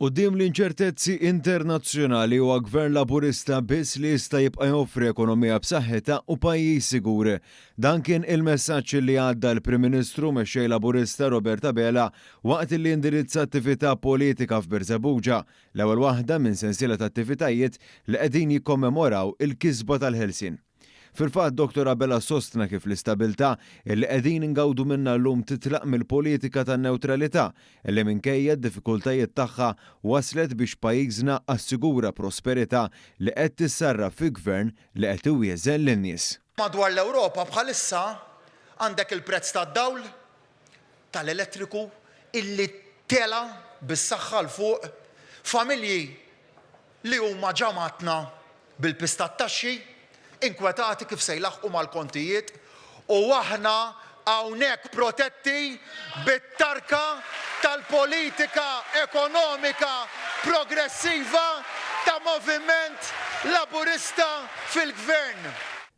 Quddiem l-inċertezzi internazzjonali huwa gvern laburista biss li jista' jibqa' joffri ekonomija b'saħħitha u pajjiż sigur. Dan kien il-messaġġ li għadda l-Prim Ministru mexxej laburista Robert Abela waqt li indirizza attività politika f'Berżebuġa, l-ewwel waħda minn sensiela ta' attivitajiet li qegħdin jikkommemoraw il-kisba tal-Ħelsien. Fil-fatt Dr. Abela sostna kif l-istabilità illi qegħdin ingawdu minnha llum titlaq mill-politika tan-newtralità illi minkejja d-diffikultajiet tagħha waslet biex pajjiżna assigura prosperità li qed tissarraf fi gvern li qed iwieżen lin-nies. Madwar l-Ewropa bħalissa għandek il-prezz tad-dawl, tal-elettriku illi tela bis-saħħa l fuq, familji li huma ġamatna bil-pista taxxi inkwetati kif se jlaħqu mal-kontijiet u aħna hawnhekk protetti bit-tarka tal-politika ekonomika progressiva ta' moviment laburista fil-gvern.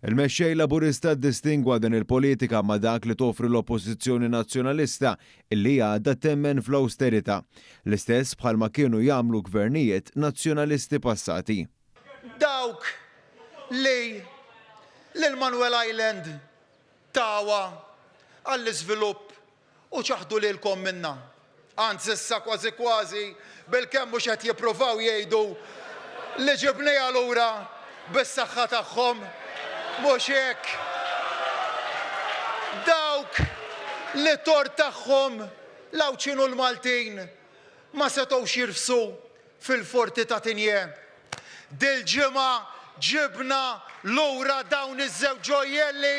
Il-mexxej laburista ddistingwa din il-politika ma' dak li toffri l-oppożizzjoni nazzjonalista illi għadha temmen fl-austerità, l-istess bħalma kienu jagħmlu gvernijiet nazzjonalisti passati. Dawk li l-Manuel Island tawa għall-iżvilupp u ċaħdu lilkom minna. Anzi issa kważi bil-kemm mhux qed jippruvaw jgħidu li ġibnejha lura bis-saħħa tagħhom mhux hekk. Dawk li tort tagħhom l-Awċinu l-Maltin ma setgħux jirfsu fil-forti ta' Tinje. Dil-ġimgħa ġibna lura dawn iż-żewġ ġojjelli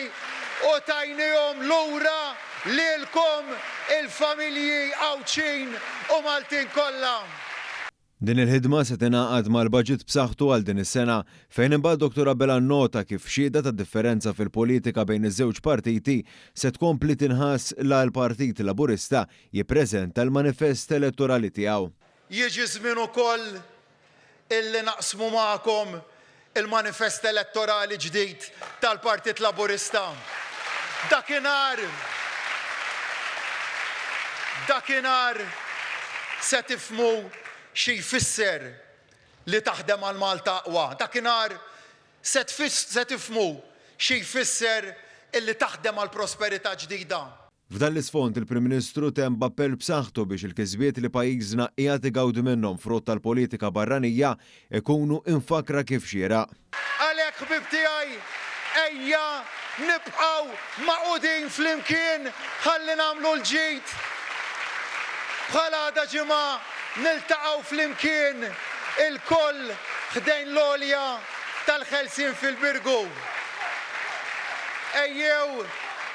u tajnihom lura lilkom il-familji Awċin u Maltin kollha. Din il-ħidma se tingħaqad mal-baġit b'saħħtu għal din is-sena fejn imbagħad Dr. Abela nnota kif xhieda tad-differenza fil-politika bejn iż-żewġ partiti se tkompli tinħass la l-Partit Laburista jippreżenta l-manifest elettorali tiegħu. Jiġi żmien ukoll illi naqsmu magħkom il-manifest elettorali ġdid tal-Partit Laburista. Dakinhar se tifhmu xi jfisser li taħdem għal Malta aqwa. Dakinhar se tifhmu xi jfisser illi taħdem għal prosperità ġdida. F'dan l-isfond il-Prim Ministru temm b'appell b'saħħtu biex il-kisbiet li pajjiżna qiegħed igawdi minnhom frott tal-politika barranija ikunu infakra kif xieraq. Għalhekk ħbib tiegħi ejja nibqgħu maqudin flimkien ħalli nagħmlu l-ġid. Bħal għada ġimgħa niltaqgħu flimkien il-koll ħdejn l-għolja tal-Ħelsien fil-Birgu. Ejjew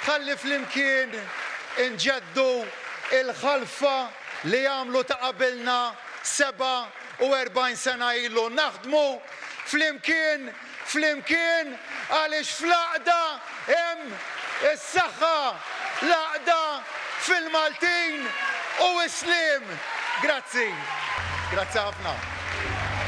ħalli flimkien inġeddu il-ħalfa li għamlu ta' qabilna 47 sena ilu. Naħdmu flimkien għaliex fl-għaqda hemm is-saħħa, l-għaqda fil-Maltin u islim. Grazzi ħafna.